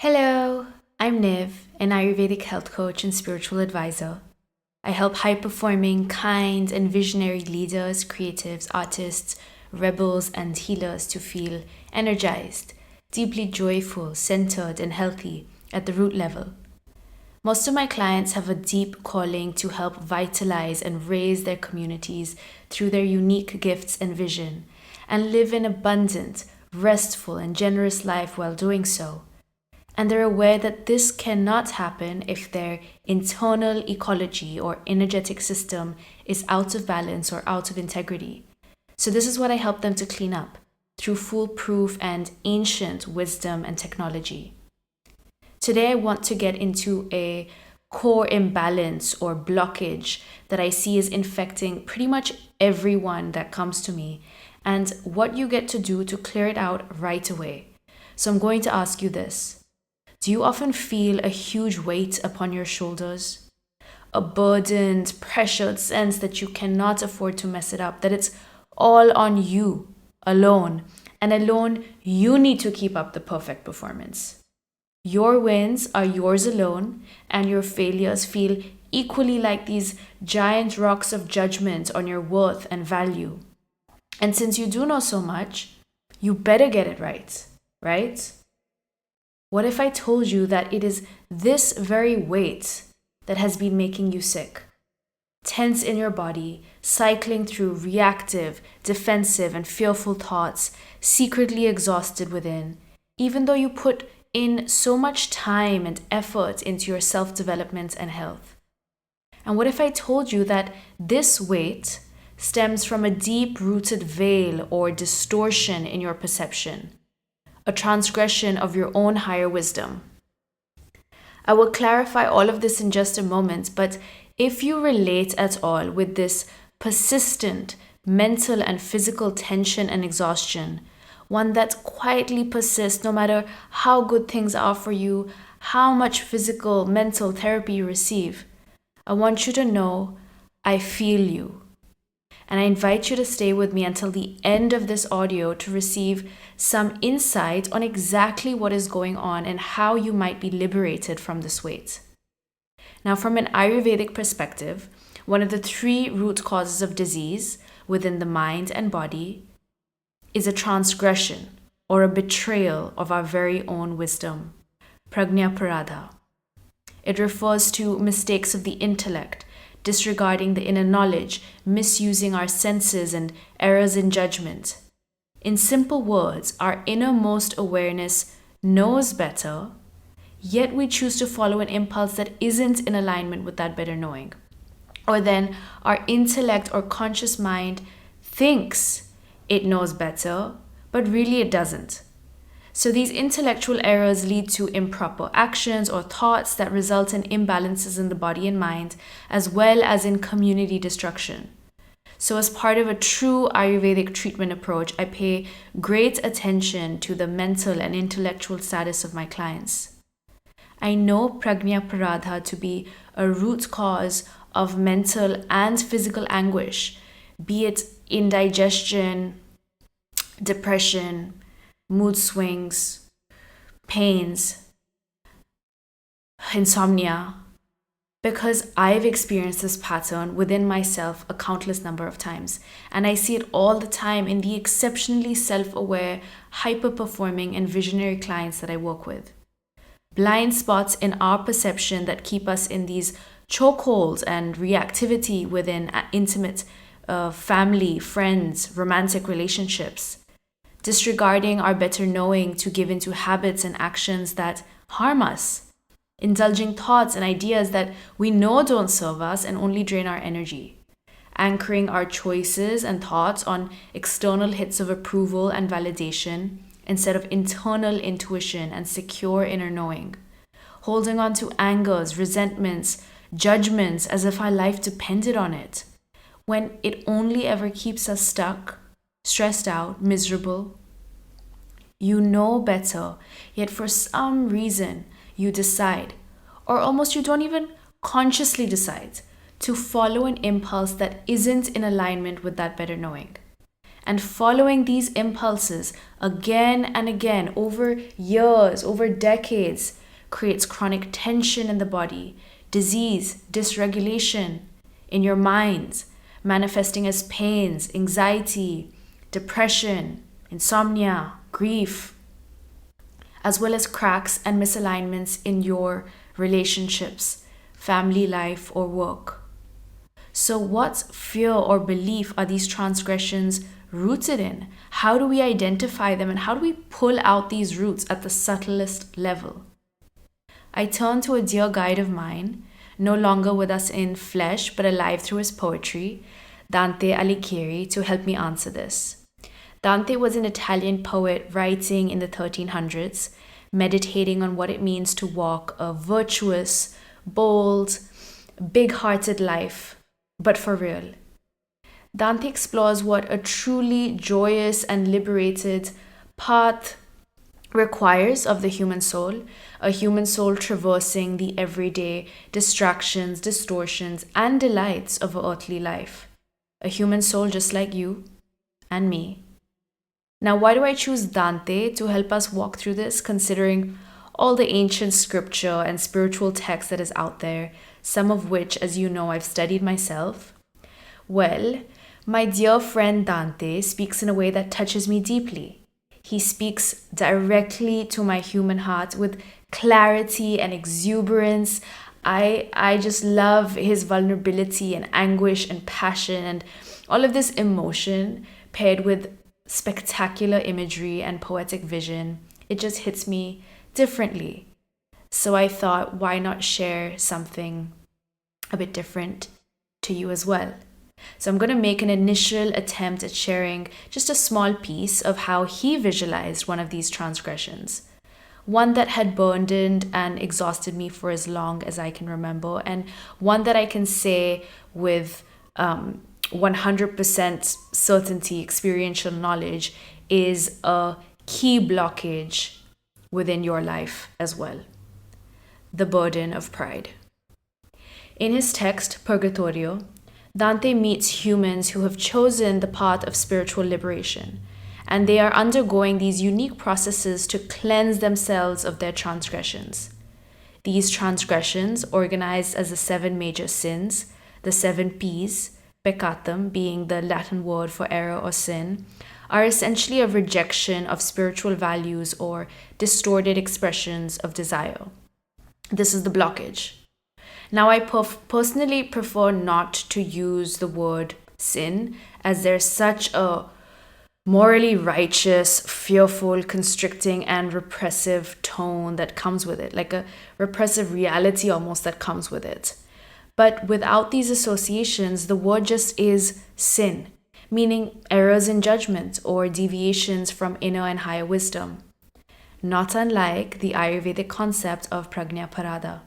Hello, I'm Niv, an Ayurvedic health coach and spiritual advisor. I help high performing, kind, and visionary leaders, creatives, artists, rebels, and healers to feel energized, deeply joyful, centered, and healthy at the root level. Most of my clients have a deep calling to help vitalize and raise their communities through their unique gifts and vision, and live an abundant, restful, and generous life while doing so. And they're aware that this cannot happen if their internal ecology or energetic system is out of balance or out of integrity. So this is what I help them to clean up through foolproof and ancient wisdom and technology. Today I want to get into a core imbalance or blockage that I see is infecting pretty much everyone that comes to me, and what you get to do to clear it out right away. So I'm going to ask you this. Do you often feel a huge weight upon your shoulders? A burdened, pressured sense that you cannot afford to mess it up, that it's all on you, alone, and alone you need to keep up the perfect performance. Your wins are yours alone, and your failures feel equally like these giant rocks of judgment on your worth and value. And since you do know so much, you better get it right, right? What if I told you that it is this very weight that has been making you sick? Tense in your body, cycling through reactive, defensive, and fearful thoughts, secretly exhausted within, even though you put in so much time and effort into your self-development and health. And what if I told you that this weight stems from a deep-rooted veil or distortion in your perception, a transgression of your own higher wisdom? I will clarify all of this in just a moment, but if you relate at all with this persistent mental and physical tension and exhaustion, one that quietly persists no matter how good things are for you, how much physical, mental therapy you receive, I want you to know I feel you. And I invite you to stay with me until the end of this audio to receive some insight on exactly what is going on and how you might be liberated from this weight. Now, from an Ayurvedic perspective, one of the three root causes of disease within the mind and body is a transgression or a betrayal of our very own wisdom, prajna. It refers to mistakes of the intellect, disregarding the inner knowledge, misusing our senses, and errors in judgment. In simple words, our innermost awareness knows better, yet we choose to follow an impulse that isn't in alignment with that better knowing. Or then our intellect or conscious mind thinks it knows better, but really it doesn't. So these intellectual errors lead to improper actions or thoughts that result in imbalances in the body and mind, as well as in community destruction. So as part of a true Ayurvedic treatment approach, I pay great attention to the mental and intellectual status of my clients. I know prajna to be a root cause of mental and physical anguish, be it indigestion, depression, mood swings, pains, insomnia, because I've experienced this pattern within myself a countless number of times, and I see it all the time in the exceptionally self-aware, hyper-performing, and visionary clients that I work with. Blind spots in our perception that keep us in these chokeholds and reactivity within intimate family, friends, romantic relationships, disregarding our better knowing to give into habits and actions that harm us, indulging thoughts and ideas that we know don't serve us and only drain our energy, anchoring our choices and thoughts on external hits of approval and validation instead of internal intuition and secure inner knowing, holding on to angers, resentments, judgments as if our life depended on it, when it only ever keeps us stuck, stressed out, miserable. You know better, yet for some reason you decide, or almost you don't even consciously decide, to follow an impulse that isn't in alignment with that better knowing. And following these impulses again and again over years, over decades, creates chronic tension in the body, disease, dysregulation in your minds, manifesting as pains, anxiety, depression, insomnia, grief, as well as cracks and misalignments in your relationships, family life, or work. So, what fear or belief are these transgressions rooted in? How do we identify them, and how do we pull out these roots at the subtlest level? I turn to a dear guide of mine, no longer with us in flesh but alive through his poetry, Dante Alighieri, to help me answer this. Dante was an Italian poet writing in the 1300s, meditating on what it means to walk a virtuous, bold, big-hearted life, but for real. Dante explores what a truly joyous and liberated path requires of the human soul, a human soul traversing the everyday distractions, distortions, and delights of earthly life. A human soul just like you and me. Now, why do I choose Dante to help us walk through this, considering all the ancient scripture and spiritual text that is out there, some of which, as you know, I've studied myself? Well, my dear friend Dante speaks in a way that touches me deeply. He speaks directly to my human heart with clarity and exuberance. I just love his vulnerability and anguish and passion and all of this emotion paired with spectacular imagery and poetic vision. It just hits me differently. So I thought, why not share something a bit different to you as well? So I'm going to make an initial attempt at sharing just a small piece of how he visualized one of these transgressions. One that had burdened and exhausted me for as long as I can remember, and one that I can say with 100% certainty, experiential knowledge, is a key blockage within your life as well. The burden of pride. In his text, Purgatorio, Dante meets humans who have chosen the path of spiritual liberation, and they are undergoing these unique processes to cleanse themselves of their transgressions. These transgressions, organized as the 7 major sins, the 7 P's, peccatum being the Latin word for error or sin, are essentially a rejection of spiritual values or distorted expressions of desire. This is the blockage. Now, I personally prefer not to use the word sin, as there's such a morally righteous, fearful, constricting, and repressive tone that comes with it, like a repressive reality almost that comes with it. But without these associations, the word just is sin, meaning errors in judgment or deviations from inner and higher wisdom, not unlike the Ayurvedic concept of prajna parada.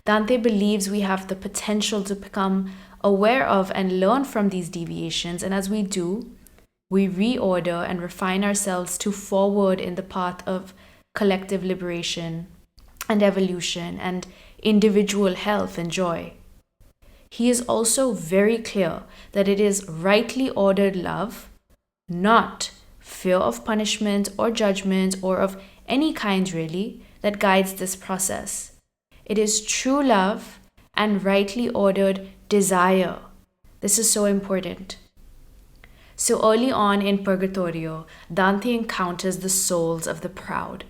Dante believes we have the potential to become aware of and learn from these deviations, and as we do, we reorder and refine ourselves to forward in the path of collective liberation and evolution and individual health and joy. He is also very clear that it is rightly ordered love, not fear of punishment or judgment or of any kind really, that guides this process. It is true love and rightly ordered desire. This is so important. So early on in Purgatorio, Dante encounters the souls of the proud,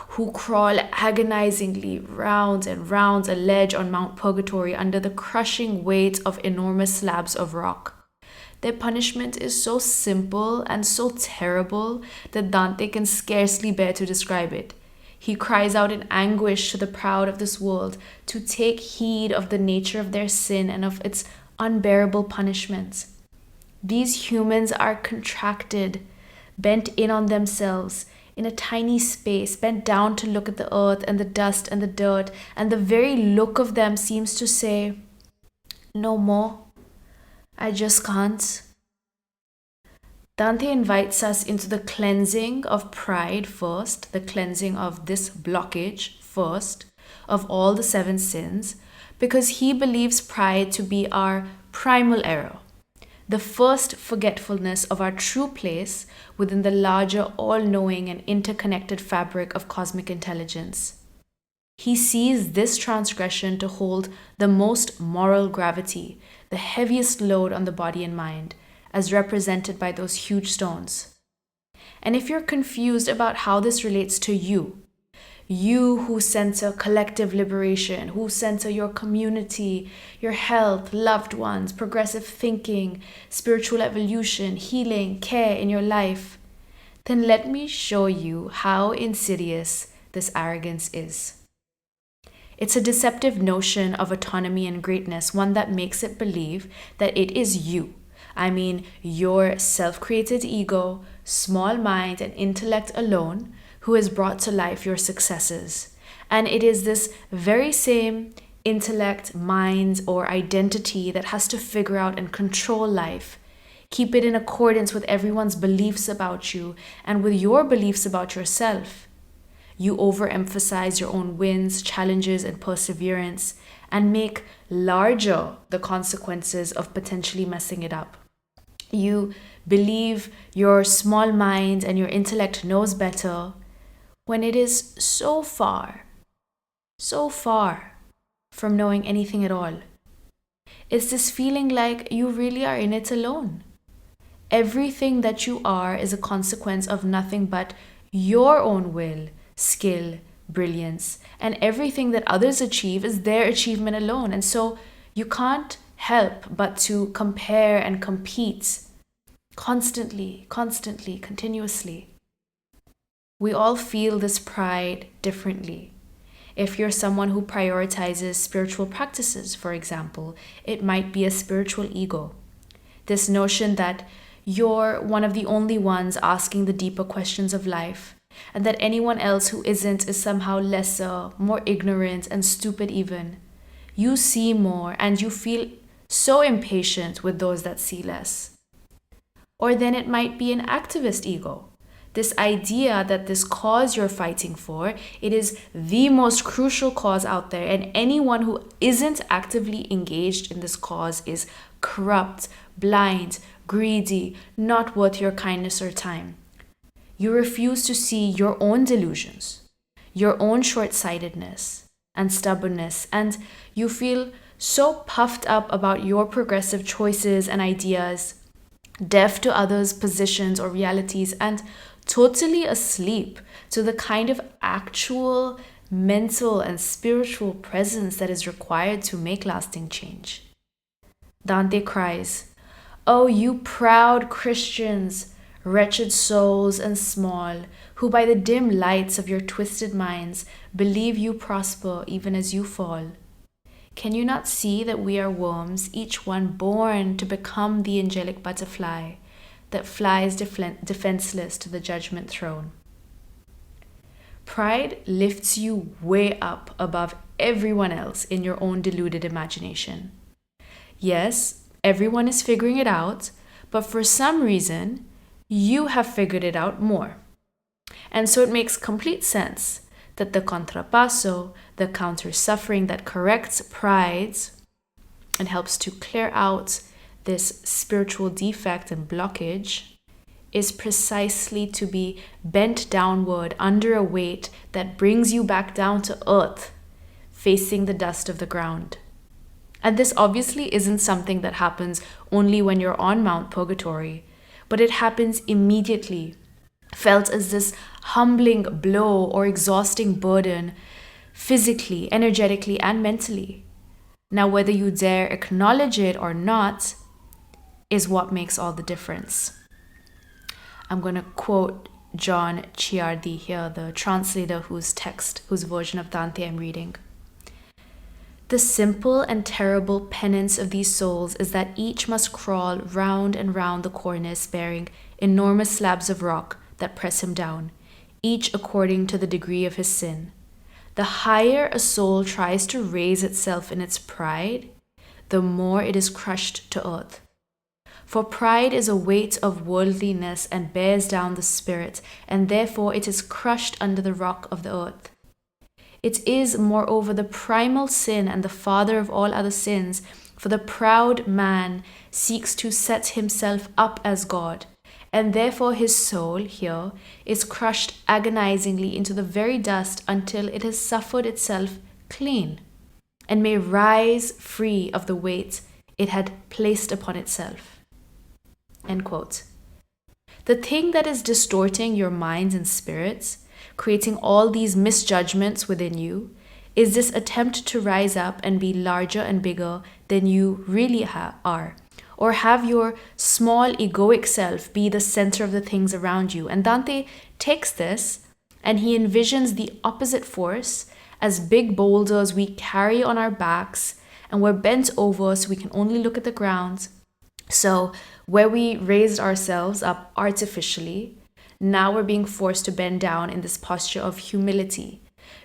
who crawl agonizingly round and round a ledge on Mount Purgatory under the crushing weight of enormous slabs of rock. Their punishment is so simple and so terrible that Dante can scarcely bear to describe it. He cries out in anguish to the proud of this world to take heed of the nature of their sin and of its unbearable punishments. These humans are contracted, bent in on themselves, in a tiny space, bent down to look at the earth and the dust and the dirt, and the very look of them seems to say, "No more. I just can't." Dante invites us into the cleansing of pride first, the cleansing of this blockage first, of all the 7 sins, because he believes pride to be our primal error, the first forgetfulness of our true place within the larger, all-knowing and interconnected fabric of cosmic intelligence. He sees this transgression to hold the most moral gravity, the heaviest load on the body and mind, as represented by those huge stones. And if you're confused about how this relates to you who center collective liberation, who center your community, your health, loved ones, progressive thinking, spiritual evolution, healing, care in your life, then let me show you how insidious this arrogance is. It's a deceptive notion of autonomy and greatness, one that makes it believe that it is you. I mean, your self-created ego, small mind, and intellect alone who has brought to life your successes. And it is this very same intellect, mind, or identity that has to figure out and control life, keep it in accordance with everyone's beliefs about you and with your beliefs about yourself. You overemphasize your own wins, challenges, and perseverance, and make larger the consequences of potentially messing it up. You believe your small mind and your intellect knows better, when it is so far from knowing anything at all. It's this feeling like you really are in it alone. Everything that you are is a consequence of nothing but your own will, skill, brilliance, and everything that others achieve is their achievement alone. And so you can't help but to compare and compete constantly, continuously. We all feel this pride differently. If you're someone who prioritizes spiritual practices, for example, it might be a spiritual ego. This notion that you're one of the only ones asking the deeper questions of life, and that anyone else who isn't is somehow lesser, more ignorant, and stupid even. You see more, and you feel so impatient with those that see less. Or then it might be an activist ego. This idea that this cause you're fighting for, it is the most crucial cause out there, and anyone who isn't actively engaged in this cause is corrupt, blind, greedy, not worth your kindness or time. You refuse to see your own delusions, your own short-sightedness and stubbornness, and you feel so puffed up about your progressive choices and ideas, deaf to others' positions or realities, and totally asleep to the kind of actual mental and spiritual presence that is required to make lasting change. Dante cries, "Oh, you proud Christians, wretched souls and small, who by the dim lights of your twisted minds believe you prosper even as you fall. Can you not see that we are worms, each one born to become the angelic butterfly that flies defenseless to the judgment throne?" Pride lifts you way up above everyone else in your own deluded imagination. Yes, everyone is figuring it out, but for some reason, you have figured it out more. And so it makes complete sense that the contrapasso, the counter-suffering that corrects pride and helps to clear out this spiritual defect and blockage, is precisely to be bent downward under a weight that brings you back down to earth, facing the dust of the ground. And this obviously isn't something that happens only when you're on Mount Purgatorio, but it happens immediately, felt as this humbling blow or exhausting burden, physically, energetically, and mentally. Now, whether you dare acknowledge it or not is what makes all the difference. I'm going to quote John Ciardi here, the translator whose version of Dante I'm reading. "The simple and terrible penance of these souls is that each must crawl round and round the cornice bearing enormous slabs of rock that press him down, each according to the degree of his sin. The higher a soul tries to raise itself in its pride, the more it is crushed to earth. For pride is a weight of worldliness and bears down the spirit, and therefore it is crushed under the rock of the earth. It is, moreover, the primal sin and the father of all other sins, For the proud man seeks to set himself up as God, and therefore his soul here is crushed agonizingly into the very dust until it has suffered itself clean and may rise free of the weight it had placed upon itself. End quote. The thing that is distorting your minds and spirits, creating all these misjudgments within you, is this attempt to rise up and be larger and bigger than you really are, or have your small egoic self be the center of the things around you. And Dante takes this and he envisions the opposite force as big boulders we carry on our backs, and we're bent over so we can only look at the ground. So where we raised ourselves up artificially, now we're being forced to bend down in this posture of humility.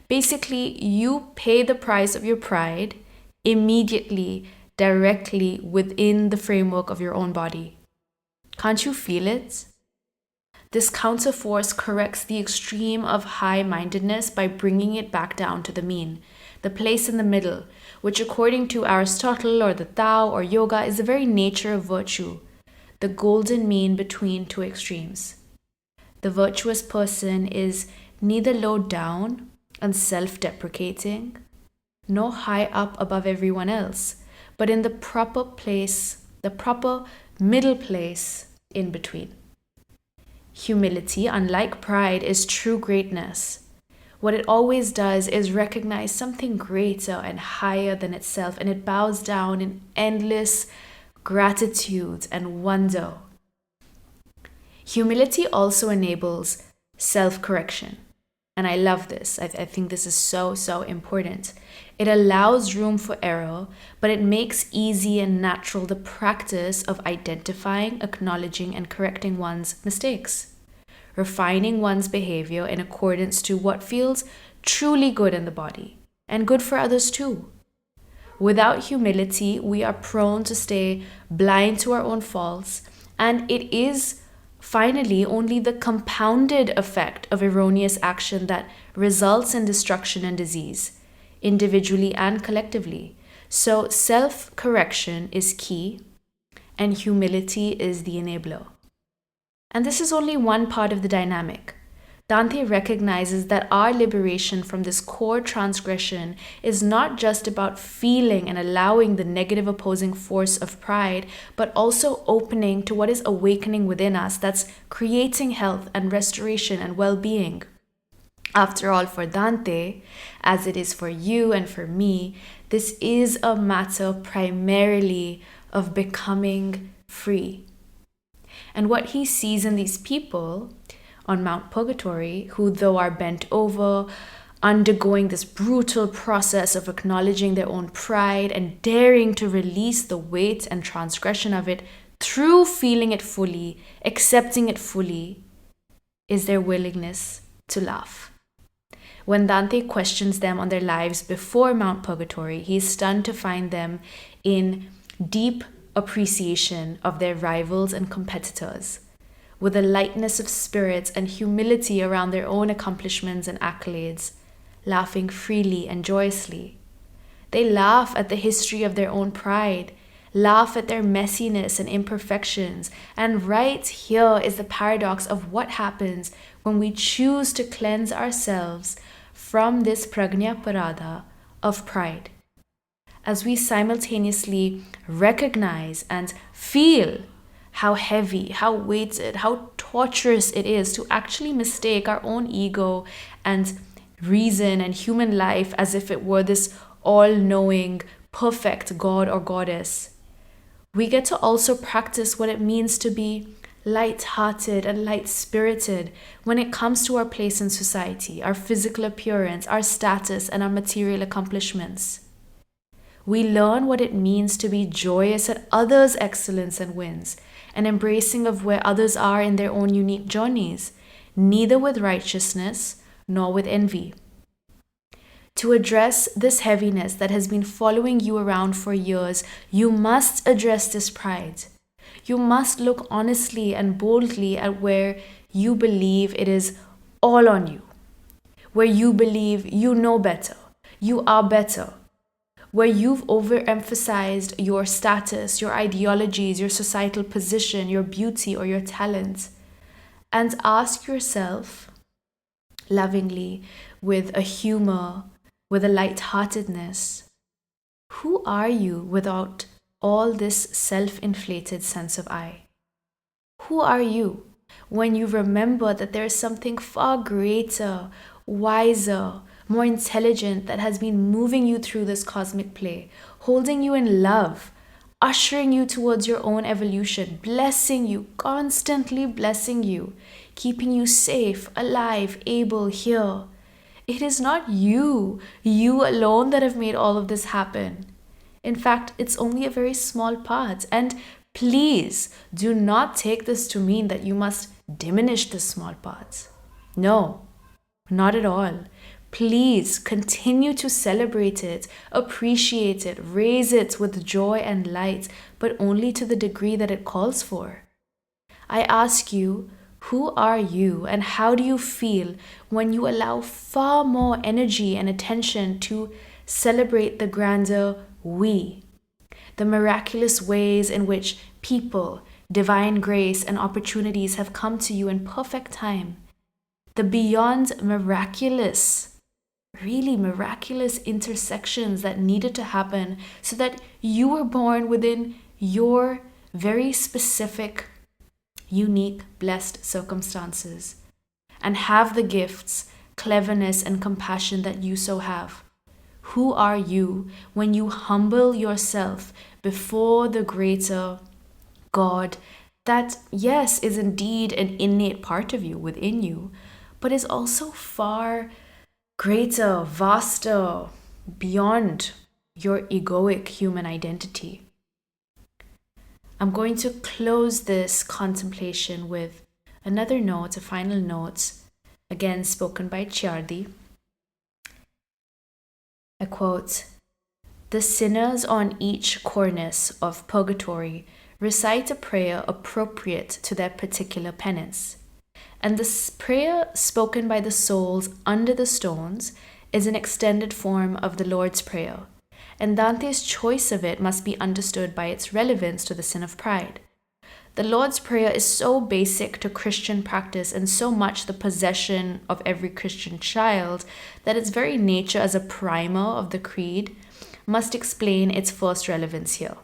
Basically, you pay the price of your pride immediately, directly within the framework of your own body. Can't you feel it? This counterforce corrects the extreme of high-mindedness by bringing it back down to the mean, the place in the middle, which according to Aristotle or the Tao or yoga is the very nature of virtue, the golden mean between two extremes. The virtuous person is neither low down and self-deprecating, nor high up above everyone else, but in the proper place, the proper middle place in between. Humility, unlike pride, is true greatness. What it always does is recognize something greater and higher than itself, and it bows down in endless gratitude and wonder. Humility also enables self-correction. And I love this. I think this is so important. It allows room for error, but it makes easy and natural the practice of identifying, acknowledging, and correcting one's mistakes, refining one's behavior in accordance to what feels truly good in the body and good for others too. Without humility, we are prone to stay blind to our own faults, and it is finally only the compounded effect of erroneous action that results in destruction and disease, individually and collectively. So self-correction is key, and humility is the enabler. And this is only one part of the dynamic. Dante recognizes that our liberation from this core transgression is not just about feeling and allowing the negative opposing force of pride, but also opening to what is awakening within us that's creating health and restoration and well-being. After all, for Dante, as it is for you and for me, this is a matter primarily of becoming free. And what he sees in these people on Mount Purgatory, who though are bent over, undergoing this brutal process of acknowledging their own pride and daring to release the weight and transgression of it through feeling it fully, accepting it fully, is their willingness to laugh. When Dante questions them on their lives before Mount Purgatory, he is stunned to find them in deep appreciation of their rivals and competitors, with a lightness of spirit and humility around their own accomplishments and accolades, laughing freely and joyously. They laugh at the history of their own pride, laugh at their messiness and imperfections. And right here is the paradox of what happens when we choose to cleanse ourselves from this prajna parada of pride. As we simultaneously recognize and feel how heavy, how weighted, how torturous it is to actually mistake our own ego and reason and human life as if it were this all-knowing, perfect God or goddess. We get to also practice what it means to be light-hearted and light-spirited when it comes to our place in society, our physical appearance, our status, and our material accomplishments. We learn what it means to be joyous at others' excellence and wins, and embracing of where others are in their own unique journeys, neither with righteousness nor with envy. To address this heaviness that has been following you around for years, you must address this pride. You must look honestly and boldly at where you believe it is all on you, where you believe you know better, you are better, where you've overemphasized your status, your ideologies, your societal position, your beauty, or your talent. And ask yourself lovingly, with a humor, with a lightheartedness, who are you without all this self-inflated sense of I? Who are you when you remember that there is something far greater, wiser, more intelligent that has been moving you through this cosmic play, holding you in love, ushering you towards your own evolution, blessing you, constantly blessing you, keeping you safe, alive, able, here. It is not you alone that have made all of this happen. In fact, it's only a very small part. And please do not take this to mean that you must diminish the small parts. No, not at all. Please continue to celebrate it, appreciate it, raise it with joy and light, but only to the degree that it calls for. I ask you, who are you and how do you feel when you allow far more energy and attention to celebrate the grander we, the miraculous ways in which people, divine grace, and opportunities have come to you in perfect time, the beyond miraculous, really miraculous intersections that needed to happen so that you were born within your very specific, unique, blessed circumstances and have the gifts, cleverness, and compassion that you so have. Who are you when you humble yourself before the greater God that, yes, is indeed an innate part of you, within you, but is also far greater, vaster, beyond your egoic human identity? I'm going to close this contemplation with another note, a final note, again spoken by Chiardi. I quote, "The sinners on each cornice of Purgatory recite a prayer appropriate to their particular penance. And this prayer spoken by the souls under the stones is an extended form of the Lord's Prayer, and Dante's choice of it must be understood by its relevance to the sin of pride. The Lord's Prayer is so basic to Christian practice and so much the possession of every Christian child that its very nature as a primer of the creed must explain its first relevance here.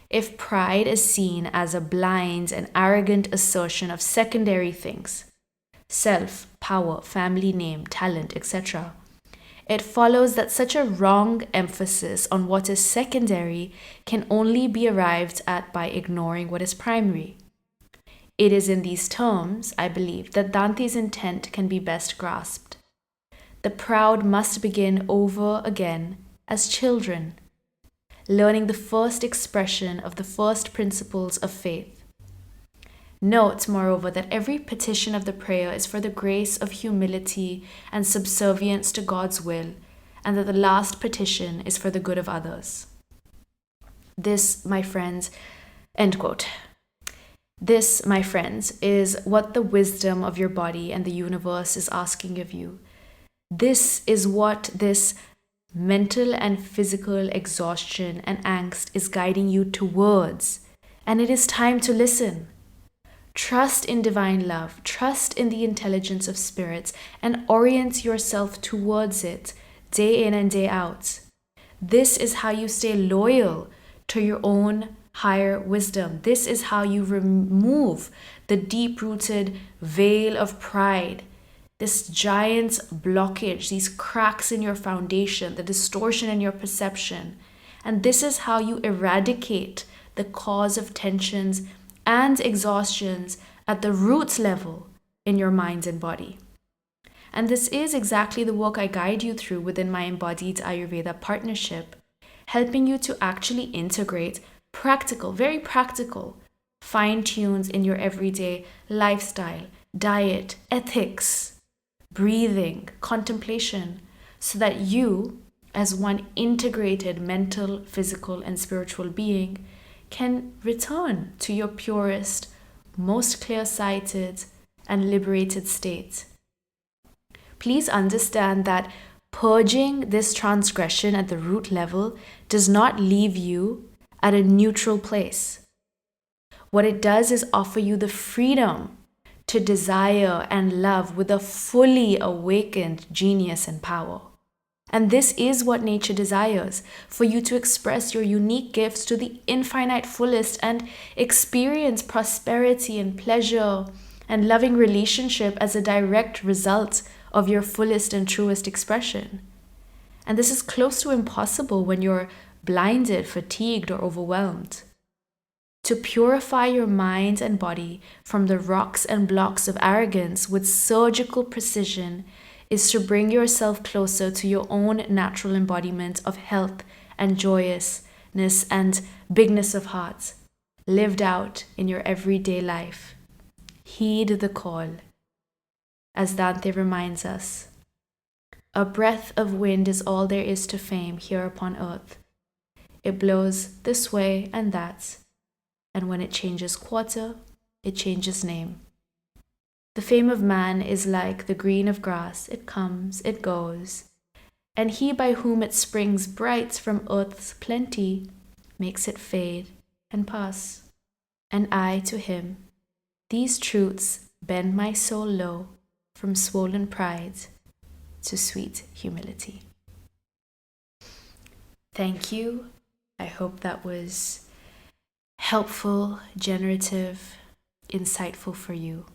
If pride is seen as a blind and arrogant assertion of secondary things, self, power, family name, talent, etc., it follows that such a wrong emphasis on what is secondary can only be arrived at by ignoring what is primary. It is in these terms, I believe, that Dante's intent can be best grasped. The proud must begin over again as children, learning the first expression of the first principles of faith. Note, moreover, that every petition of the prayer is for the grace of humility and subservience to God's will, and that the last petition is for the good of others. This, my friends," end quote. "This, my friends, is what the wisdom of your body and the universe is asking of you. This is what this mental and physical exhaustion and angst is guiding you towards, and it is time to listen. Trust in divine love, trust in the intelligence of spirits, and orient yourself towards it day in and day out. This is how you stay loyal to your own higher wisdom. This is how you remove the deep-rooted veil of pride, this giant blockage, these cracks in your foundation, the distortion in your perception. And this is how you eradicate the cause of tensions and exhaustions at the roots level in your mind and body. And this is exactly the work I guide you through within my Embodied Ayurveda partnership, helping you to actually integrate practical, very practical, fine-tunes in your everyday lifestyle, diet, ethics, breathing, contemplation, so that you, as one integrated mental, physical, and spiritual being, can return to your purest, most clear-sighted, and liberated state. Please understand that Purging this transgression at the root level does not leave you at a neutral place. What it does is offer you the freedom to desire and love with a fully awakened genius and power. And this is what nature desires, for you to express your unique gifts to the infinite fullest and experience prosperity and pleasure and loving relationship as a direct result of your fullest and truest expression. And this is close to impossible when you're blinded, fatigued, or overwhelmed. To purify your mind and body from the rocks and blocks of arrogance with surgical precision is to bring yourself closer to your own natural embodiment of health and joyousness and bigness of heart, lived out in your everyday life. Heed the call. As Dante reminds us, a breath of wind is all there is to fame here upon earth. It blows this way and that, and when it changes quarter, it changes name. The fame of man is like the green of grass, it comes, it goes, and he by whom it springs bright from earth's plenty makes it fade and pass. And I to him, these truths bend my soul low from swollen pride to sweet humility. Thank you. I hope that was helpful, generative, insightful for you.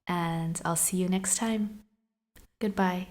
And I'll see you next time. Goodbye.